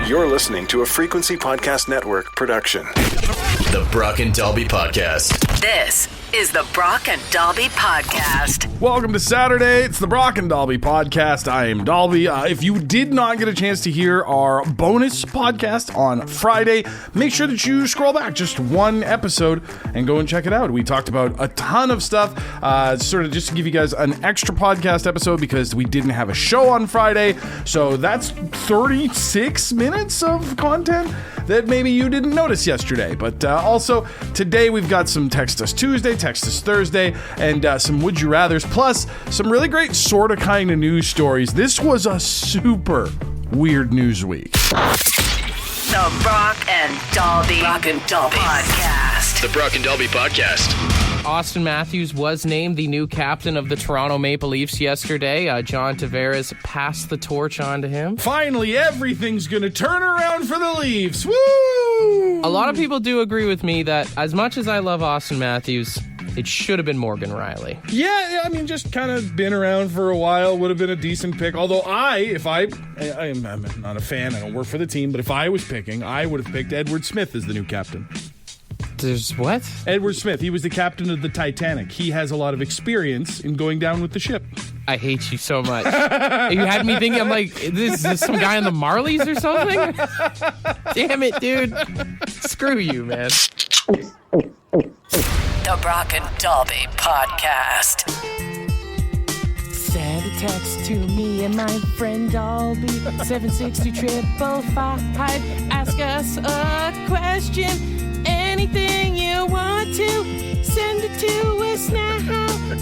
You're listening to a Frequency Podcast Network production. The Brock and Dalby Podcast. This is the Brock and Dalby Podcast. Welcome to Saturday. It's the Brock and Dalby Podcast. I am Dalby. If you did not get a chance to hear our bonus podcast on Friday, make sure that you scroll back just one episode and go and check it out. We talked about a ton of stuff, sort of just to give you guys an extra podcast episode because we didn't have a show on Friday. So that's 36 minutes of content that maybe you didn't notice yesterday. But also, today we've got some Text Us Tuesday, Text Us Thursday, and some Would You Rathers, plus some really great sort of kind of news stories. This was a super weird news week. The Brock and Dalby Podcast. The Brock and Dalby Podcast. Austin Matthews was named the new captain of the Toronto Maple Leafs yesterday. John Tavares passed the torch on to him. Finally, everything's going to turn around for the Leafs. Woo! A lot of people do agree with me that as much as I love Austin Matthews, it should have been Morgan Riley. Yeah, I mean, just kind of been around for a while, would have been a decent pick. Although I'm not a fan, I don't work for the team, but if I was picking, I would have picked Edward Smith as the new captain. There's what? Edward Smith. He was the captain of the Titanic. He has a lot of experience in going down with the ship. I hate you so much. You had me thinking, I'm like, is this some guy in the Marlies or something? Damn it, dude. Screw you, man. The Brock and Dalby Podcast. Send a text to me and my friend Dalby. 762-555. Ask us a question. Anything you want to, send it to us now,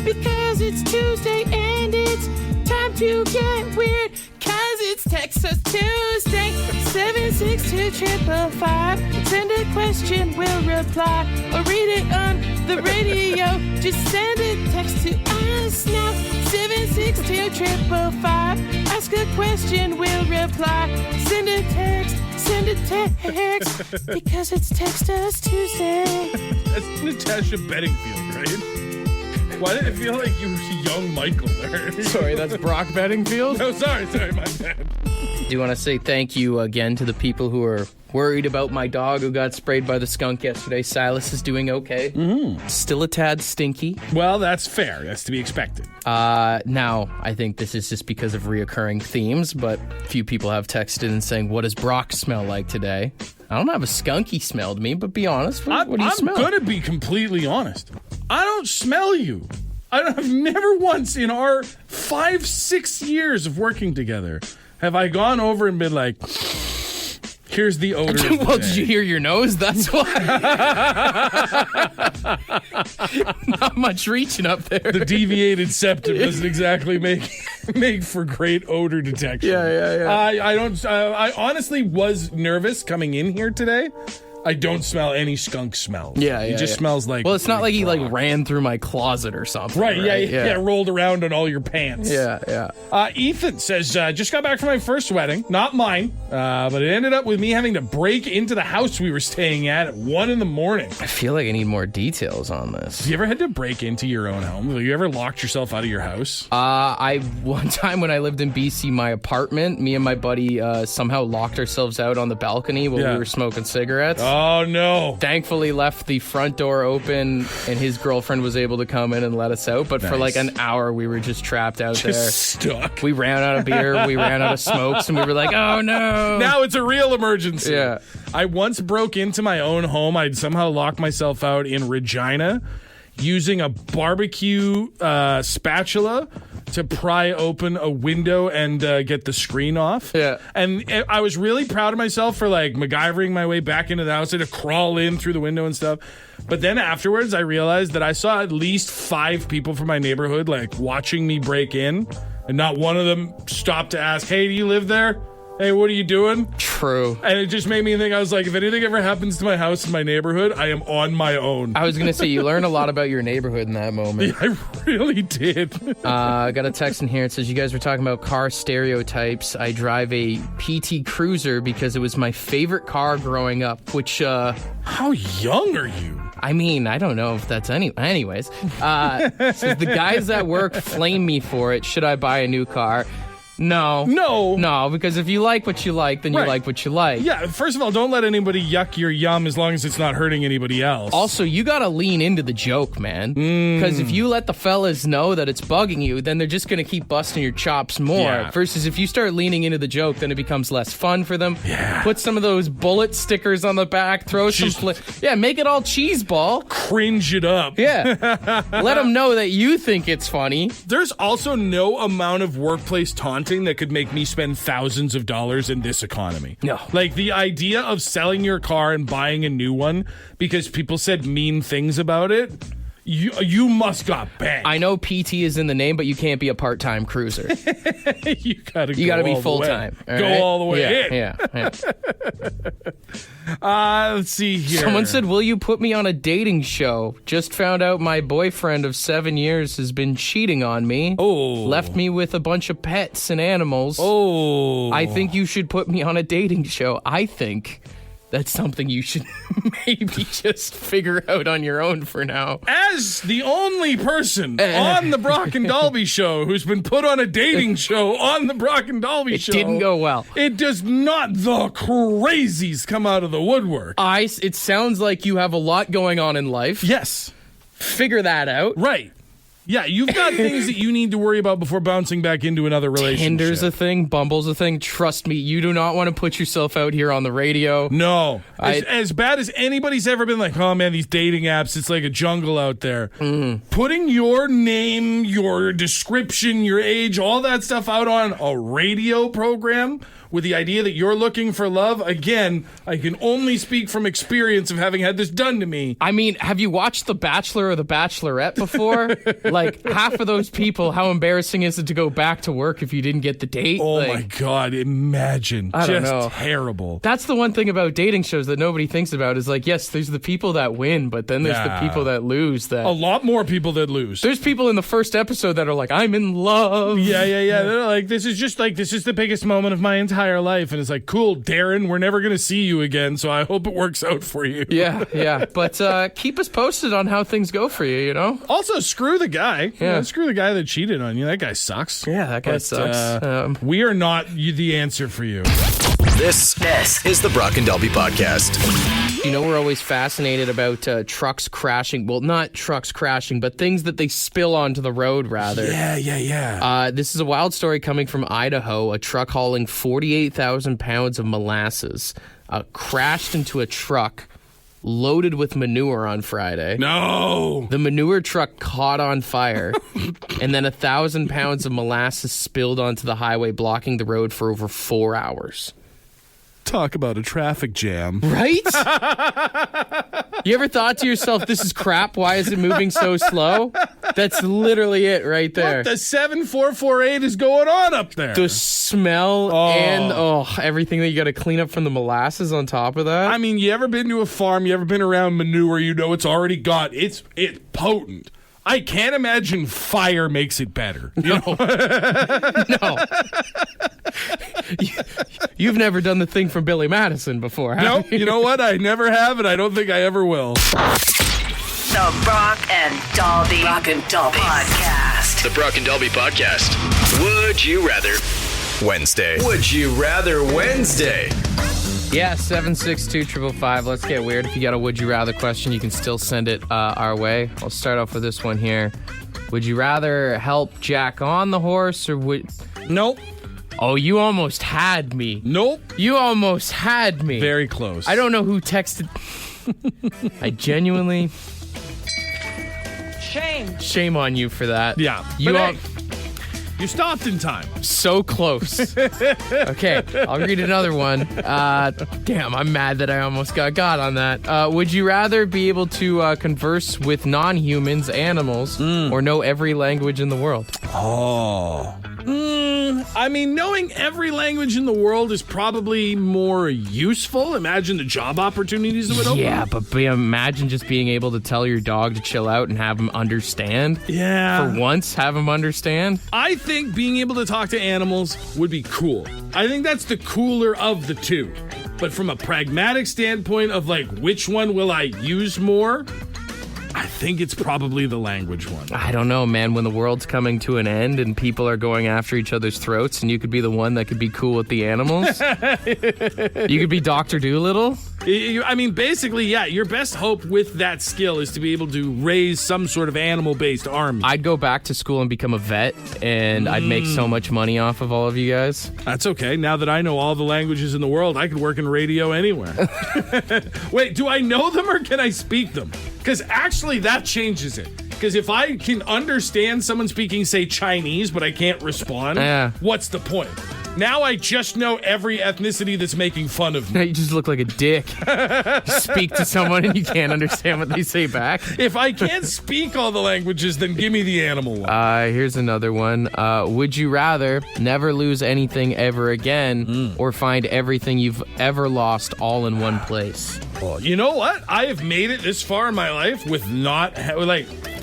because it's Tuesday and it's time to get weird, cause it's Text Us Tuesday. 762-555. Send a question, we'll reply, or read it on the radio. Just send a text to us now. 762-555. Ask a question, we'll reply. Send a text, because it's Text Us Tuesday. That's Natasha Bedingfield, right? Why did it feel like you were young Michael there? Sorry, that's Brock Bedingfield? No, sorry, my bad. Do you want to say thank you again to the people who are worried about my dog who got sprayed by the skunk yesterday? Silas is doing okay. Mm-hmm. Still a tad stinky. Well, that's fair. That's to be expected. Now, I think this is just because of reoccurring themes, but a few people have texted and saying, what does Brock smell like today? I don't have a skunky smell to me, but be honest. What do you smell? I'm going to be completely honest. I don't smell you. I've never once in our 5-6 years of working together have I gone over and been like, here's the odor. Well, did you hear your nose? That's why. Not much reaching up there. The deviated septum doesn't exactly make for great odor detection. Yeah. I honestly was nervous coming in here today. I don't smell any skunk smell. It just smells like. Well, it's not like he ran through my closet or something. Right? Yeah. Rolled around on all your pants. Yeah. Ethan says, just got back from my first wedding, not mine, but it ended up with me having to break into the house we were staying at 1 a.m. I feel like I need more details on this. Have you ever had to break into your own home? Have you ever locked yourself out of your house? One time when I lived in BC, my apartment, me and my buddy somehow locked ourselves out on the balcony while we were smoking cigarettes. Oh, no. Thankfully left the front door open and his girlfriend was able to come in and let us out. But for like an hour, we were just trapped out there. Stuck. We ran out of beer. We ran out of smokes and we were like, oh, no. Now it's a real emergency. Yeah. I once broke into my own home. I'd somehow locked myself out in Regina using a barbecue spatula to pry open a window and get the screen off. Yeah. And I was really proud of myself for like MacGyvering my way back into the house. I had to crawl in through the window and stuff. But then afterwards, I realized that I saw at least 5 people from my neighborhood like watching me break in. And not one of them stopped to ask, hey, do you live there? Hey, what are you doing? True. And it just made me think, I was like, if anything ever happens to my house in my neighborhood, I am on my own. I was going to say, you learn a lot about your neighborhood in that moment. Yeah, I really did. I got a text in here. It says, you guys were talking about car stereotypes. I drive a PT Cruiser because it was my favorite car growing up, which... How young are you? I mean, I don't know if that's anyways. Says, the guys at work flame me for it. Should I buy a new car? No. No, because if you like what you like, then you Right. like what you like. Yeah, first of all, don't let anybody yuck your yum as long as it's not hurting anybody else. Also, you gotta lean into the joke, man. Because if you let the fellas know that it's bugging you, then they're just gonna keep busting your chops more. Yeah. Versus if you start leaning into the joke, then it becomes less fun for them. Yeah. Put some of those bullet stickers on the back, throw some make it all cheese ball. Cringe it up. Yeah. Let them know that you think it's funny. There's also no amount of workplace taunting that could make me spend thousands of dollars in this economy. No. Like the idea of selling your car and buying a new one because people said mean things about it, you must got banged. I know PT is in the name, but you can't be a part-time cruiser. you gotta be all full-time. The way. Go all the way in. Yeah. Let's see here. Someone said, will you put me on a dating show? Just found out my boyfriend of 7 years has been cheating on me. Oh. Left me with a bunch of pets and animals. Oh. I think you should put me on a dating show. I think that's something you should maybe just figure out on your own for now. As the only person on the Brock and Dalby show who's been put on a dating show on the Brock and Dalby show. It didn't go well. It does not the crazies come out of the woodwork. It sounds like you have a lot going on in life. Yes. Figure that out. Right. Yeah, you've got things that you need to worry about before bouncing back into another relationship. Tinder's a thing. Bumble's a thing. Trust me, you do not want to put yourself out here on the radio. No. As bad as anybody's ever been like, oh man, these dating apps, it's like a jungle out there. Putting your name, your description, your age, all that stuff out on a radio program with the idea that you're looking for love, again, I can only speak from experience of having had this done to me. I mean, have you watched The Bachelor or The Bachelorette before? Like, half of those people, how embarrassing is it to go back to work if you didn't get the date? Oh like, my God, imagine. I don't know. Terrible. That's the one thing about dating shows that nobody thinks about is like, yes, there's the people that win, but then there's the people that lose. A lot more people that lose. There's people in the first episode that are like, I'm in love. Yeah. They're like, this is the biggest moment of my entire life. And it's like, cool, Darren, we're never going to see you again, so I hope it works out for you. Yeah. But keep us posted on how things go for you, you know? Also, screw the guy. Yeah. Screw the guy that cheated on you. That guy sucks. Yeah, that guy sucks. We are not the answer for you. This is the Brock and Dalby Podcast. You know, we're always fascinated about trucks crashing. Well, not trucks crashing, but things that they spill onto the road, rather. Yeah. This is a wild story coming from Idaho. A truck hauling 48,000 pounds of molasses crashed into a truck loaded with manure on Friday. No. The manure truck caught on fire, and then 1,000 pounds of molasses spilled onto the highway, blocking the road for over 4 hours. Talk about a traffic jam. Right? You ever thought to yourself, this is crap, why is it moving so slow? That's literally it right there. What the 7448 is going on up there? The smell and everything that you got to clean up from the molasses on top of that. I mean, you ever been to a farm, you ever been around manure, you know it's already got, it's potent. I can't imagine fire makes it better. You know? No. You've never done the thing from Billy Madison before, have Nope. you? You know what? I never have, and I don't think I ever will. The Brock and Dalby Podcast. The Brock and Dalby Podcast. Would you rather Wednesday? Would you rather Wednesday? Yeah, 762-555. Let's get weird. If you got a would you rather question, you can still send it our way. I'll start off with this one here. Would you rather help Jack on the horse or would... Nope. Oh, you almost had me. Nope. You almost had me. Very close. I don't know who texted. I genuinely... Shame on you for that. Yeah. You but you stopped in time. So close. Okay, I'll read another one. Damn, I'm mad that I almost got on that. Would you rather be able to converse with non-humans, animals, or know every language in the world? Oh. I mean, knowing every language in the world is probably more useful. Imagine the job opportunities it would open. Yeah, but imagine just being able to tell your dog to chill out and have him understand. Yeah. For once, have him understand. I think being able to talk to animals would be cool. I think that's the cooler of the two. But from a pragmatic standpoint of like, which one will I use more? I think it's probably the language one. I don't know, man. When the world's coming to an end and people are going after each other's throats, and you could be the one that could be cool with the animals. You could be Dr. Doolittle. I mean, basically, yeah, your best hope with that skill is to be able to raise some sort of animal-based army. I'd go back to school and become a vet, and I'd make so much money off of all of you guys. That's okay. Now that I know all the languages in the world, I could work in radio anywhere. Wait, do I know them or can I speak them? Because actually, that changes it. Because if I can understand someone speaking, say, Chinese, but I can't respond, what's the point? Now I just know every ethnicity that's making fun of me. Now you just look like a dick. You speak to someone and you can't understand what they say back. If I can't speak all the languages, then give me the animal one. Here's another one. Would you rather never lose anything ever again or find everything you've ever lost all in one place? Well, you know what? I have made it this far in my life with not,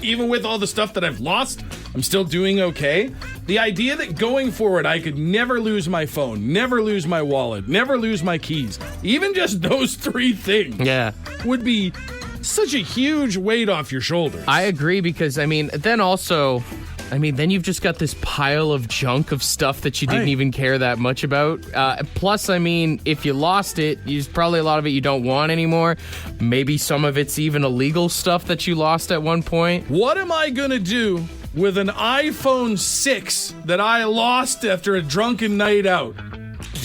even with all the stuff that I've lost, I'm still doing okay. The idea that going forward, I could never lose my phone, never lose my wallet, never lose my keys, even just those 3 things would be such a huge weight off your shoulders. I agree because, then you've just got this pile of junk of stuff that you didn't even care that much about. Plus, if you lost it, there's probably a lot of it you don't want anymore. Maybe some of it's even illegal stuff that you lost at one point. What am I going to do with an iPhone 6 that I lost after a drunken night out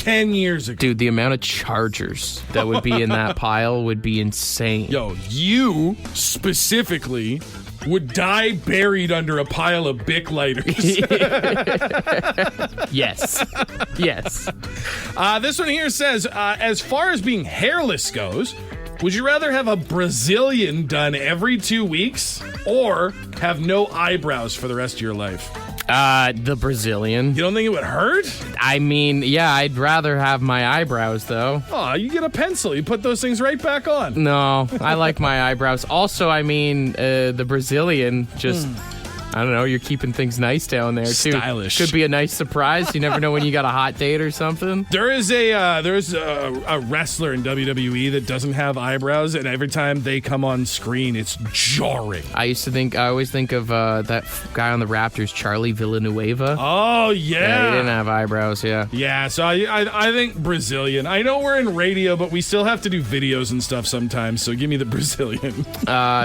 10 years ago? Dude, the amount of chargers that would be in that pile would be insane. Yo, you specifically would die buried under a pile of Bic lighters. Yes. This one here says, as far as being hairless goes, would you rather have a Brazilian done every 2 weeks or have no eyebrows for the rest of your life? The Brazilian. You don't think it would hurt? I'd rather have my eyebrows, though. Oh, you get a pencil. You put those things right back on. No, I like my eyebrows. Also, the Brazilian just... I don't know, you're keeping things nice down there, too. Stylish. Could be a nice surprise. You never know when you got a hot date or something. There's a wrestler in WWE that doesn't have eyebrows, and every time they come on screen, it's jarring. I always think of that guy on the Raptors, Charlie Villanueva. Oh, yeah. He didn't have eyebrows, yeah. Yeah, so I think Brazilian. I know we're in radio, but we still have to do videos and stuff sometimes, so give me the Brazilian.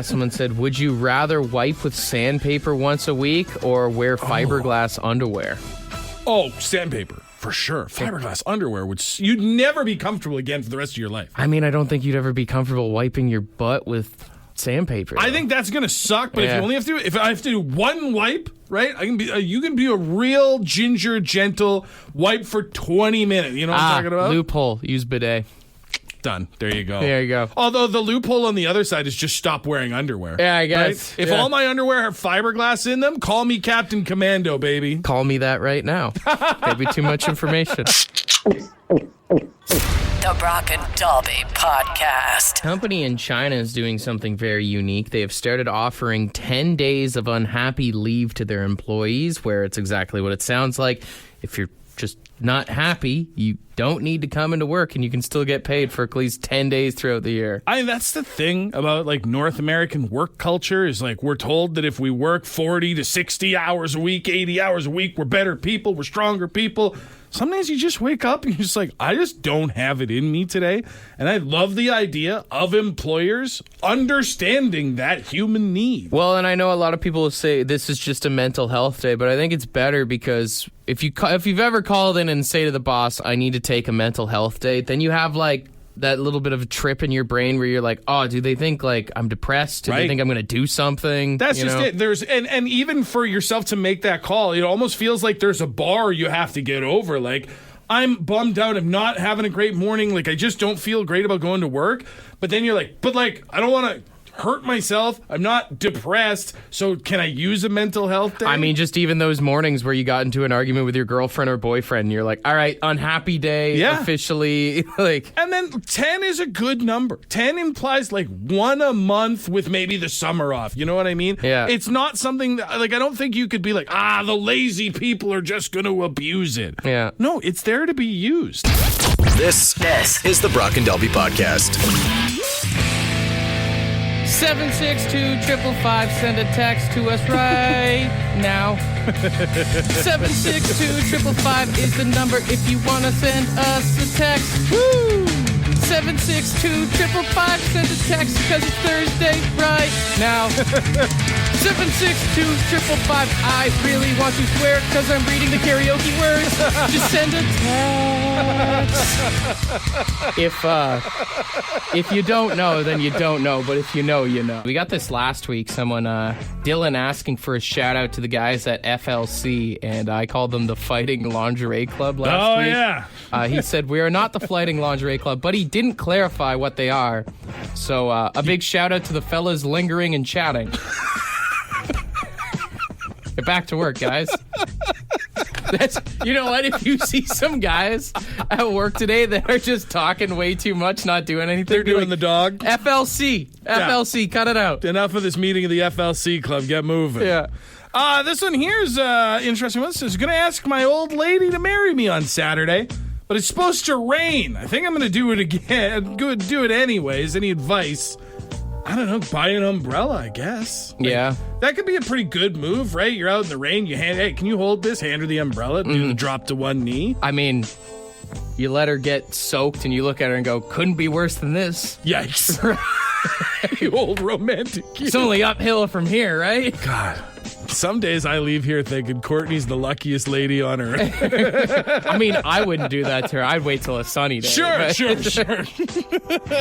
Someone said, would you rather wipe with sandpaper once a week or wear fiberglass underwear? Oh, sandpaper, for sure. Fiberglass underwear, you'd never be comfortable again for the rest of your life. I don't think you'd ever be comfortable wiping your butt with sandpaper, though. I think that's going to suck, but if I have to do one wipe, right, you can be a real ginger, gentle wipe for 20 minutes. You know what I'm talking about? Loophole, use bidet. Done. There you go. There you go. Although the loophole on the other side is just stop wearing underwear. Yeah, I guess. Right? If all my underwear have fiberglass in them, call me Captain Commando, baby. Call me that right now. Maybe too much information. The Brock and Dalby Podcast. A company in China is doing something very unique. They have started offering 10 days of unhappy leave to their employees, where it's exactly what it sounds like. If you're just not happy, you don't need to come into work and you can still get paid for at least 10 days throughout the year. That's the thing about North American work culture is we're told that if we work 40 to 60 hours a week, 80 hours a week, we're better people, we're stronger people. Sometimes you just wake up and you're just I just don't have it in me today. And I love the idea of employers understanding that human need. Well, and I know a lot of people will say this is just a mental health day, but I think it's better because if you've ever called in and say to the boss, I need to take a mental health day, then you have that little bit of a trip in your brain where you're oh, do they think I'm depressed? Do they think I'm going to do something? That's just it. There's and even for yourself to make that call, it almost feels like there's a bar you have to get over. I'm bummed out. I'm not having a great morning. I just don't feel great about going to work. But then you're I don't want to hurt myself. I'm not depressed. So can I use a mental health day? Just even those mornings where you got into an argument with your girlfriend or boyfriend and you're all right, unhappy day, officially. And then 10 is a good number. 10 implies one a month with maybe the summer off. You know what I mean? Yeah. It's not something that, I don't think you could be the lazy people are just going to abuse it. Yeah. No, it's there to be used. This is the Brock and Dalby Podcast. 762-555. Send a text to us right now. 762-555 is the number if you want to send us a text. Woo! 762-555. Send a text because it's Thursday right now. 762-555. I really want to swear because I'm reading the karaoke words. Just send a text. If you don't know, then you don't know. But if you know, you know. We got this last week. Someone, Dylan, asking for a shout out to the guys at FLC, and I called them the Fighting Lingerie Club last week. Yeah. He said we are not the Fighting Lingerie Club, but he didn't clarify what they are. So a big shout out to the fellas lingering and chatting. Get back to work, guys. You know what? If you see some guys at work today that are just talking way too much, not doing anything, They're doing the dog. FLC, cut it out. Enough of this meeting of the FLC club. Get moving. Yeah. This one here's interesting. One says, going to ask my old lady to marry me on Saturday, but it's supposed to rain. I think I'm going to do it again. Do it anyways. Any advice? I don't know, buy an umbrella, I guess. Yeah. That could be a pretty good move, right? You're out in the rain, hey, can you hold this? Hand her the umbrella, do the drop to one knee. I mean, you let her get soaked and you look at her and go, couldn't be worse than this. Yikes. You old romantic. It's only uphill from here, right? God. Some days I leave here thinking Courtney's the luckiest lady on earth. I mean, I wouldn't do that to her. I'd wait till a sunny day. Sure.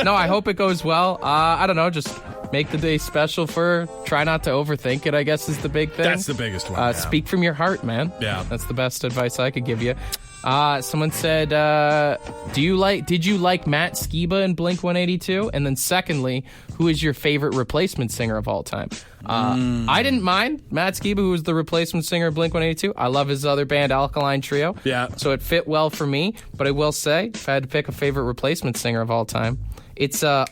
No, I hope it goes well. I don't know, just make the day special for her. Try not to overthink it, I guess, is the big thing. That's the biggest one. Yeah. Speak from your heart, man. Yeah. That's the best advice I could give you. Someone said, did you like Matt Skiba in Blink-182? And then secondly, who is your favorite replacement singer of all time? I didn't mind Matt Skiba, who was the replacement singer of Blink-182. I love his other band, Alkaline Trio. Yeah. So it fit well for me. But I will say, if I had to pick a favorite replacement singer of all time, it's, I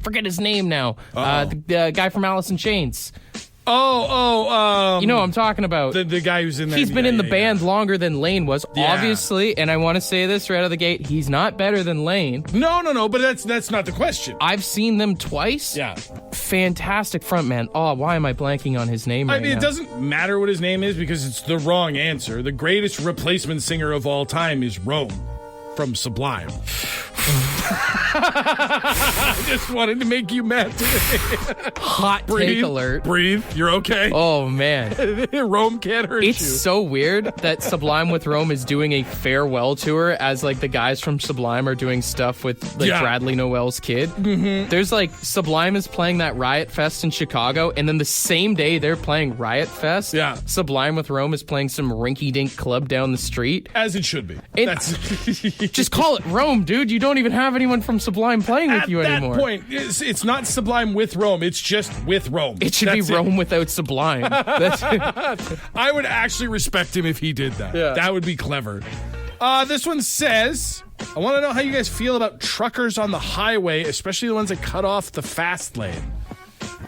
forget his name now. The guy from Alice in Chains. You know what I'm talking about. The guy who's in there. He's been in the band longer than Lane was, obviously, and I want to say this right out of the gate, he's not better than Lane. No, but that's not the question. I've seen them twice. Yeah. Fantastic frontman. Oh, why am I blanking on his name right now? It doesn't matter what his name is because it's the wrong answer. The greatest replacement singer of all time is Rome from Sublime. I just wanted to make you mad today. Hot take alert. Breathe. You're okay. Oh, man. Rome can't hurt you. It's so weird that Sublime with Rome is doing a farewell tour as, like, the guys from Sublime are doing stuff with, like, Bradley Noel's kid. Mm-hmm. There's, like, Sublime is playing that Riot Fest in Chicago, and then the same day they're playing Riot Fest, Sublime with Rome is playing some rinky-dink club down the street. As it should be. Just call it Rome, dude. You don't even have anyone from Sublime playing with you anymore. At that point, it's not Sublime with Rome. It's just with Rome. It should be Rome without Sublime. I would actually respect him if he did that. Yeah. That would be clever. This one says, I want to know how you guys feel about truckers on the highway, especially the ones that cut off the fast lane.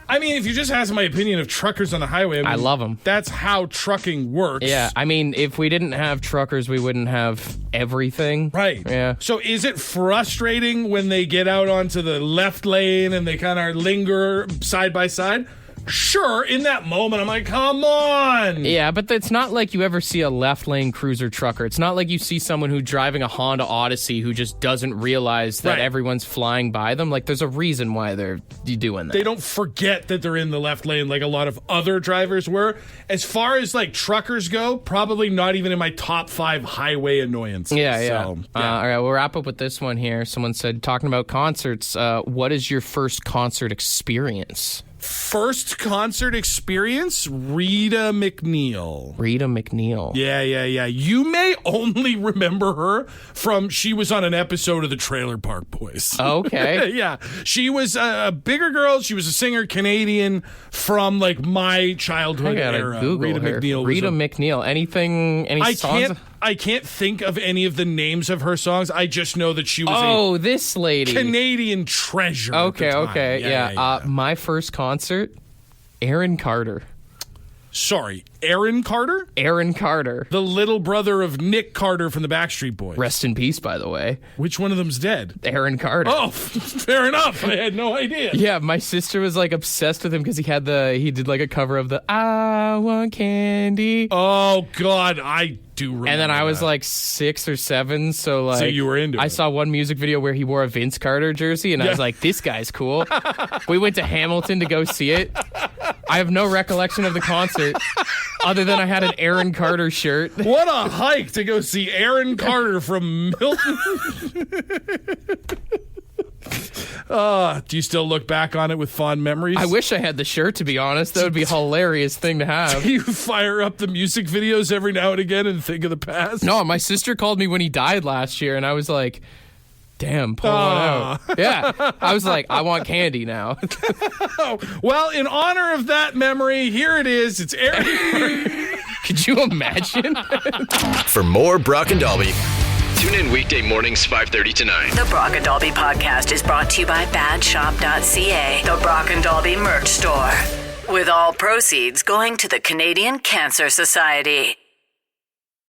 I mean, if you just ask my opinion of truckers on the highway, I love them. That's how trucking works. Yeah, I mean, if we didn't have truckers, we wouldn't have everything. Right. Yeah. So is it frustrating when they get out onto the left lane and they kind of linger side by side? Sure, in that moment, I'm like, come on. Yeah, but it's not like you ever see a left lane cruiser trucker. It's not like you see someone who's driving a Honda Odyssey who just doesn't realize that everyone's flying by them. Like, there's a reason why they're doing that. They don't forget that they're in the left lane like a lot of other drivers were. As far as, like, truckers go, probably not even in my top 5 highway annoyances. Yeah. So, all right, we'll wrap up with this one here. Someone said, talking about concerts, what is your first concert experience? First concert experience, Rita McNeil. Rita McNeil. Yeah. You may only remember her from she was on an episode of the Trailer Park Boys. Okay. Yeah. She was a bigger girl. She was a singer, Canadian, from like my childhood era. Google Rita her. McNeil. Rita McNeil. Any songs? I can't think of any of the names of her songs. I just know that she was this lady. Canadian treasure. Okay. Yeah. My first concert, Aaron Carter. Sorry, Aaron Carter? Aaron Carter. The little brother of Nick Carter from the Backstreet Boys. Rest in peace, by the way. Which one of them's dead? Aaron Carter. Oh, fair enough. I had no idea. Yeah, my sister was like obsessed with him because he did like a cover of the I Want Candy. Oh, God, I do remember. And then I was that. like 6 or 7, so like So you were into I it. saw one music video where he wore a Vince Carter jersey, and I was like, this guy's cool. We went to Hamilton to go see it. I have no recollection of the concert other than I had an Aaron Carter shirt. What a hike to go see Aaron Carter from Milton. Do you still look back on it with fond memories? I wish I had the shirt, to be honest. That would be a hilarious thing to have. You fire up the music videos every now and again and think of the past? No, my sister called me when he died last year, and I was like, damn, pull one out. Yeah. I was like, I want candy now. Well, in honor of that memory, here it is. It's Aaron. Could you imagine? For more Brock and Dalby, tune in weekday mornings 5:30 to 9. The Brock and Dalby podcast is brought to you by badshop.ca, the Brock and Dalby merch store. With all proceeds going to the Canadian Cancer Society.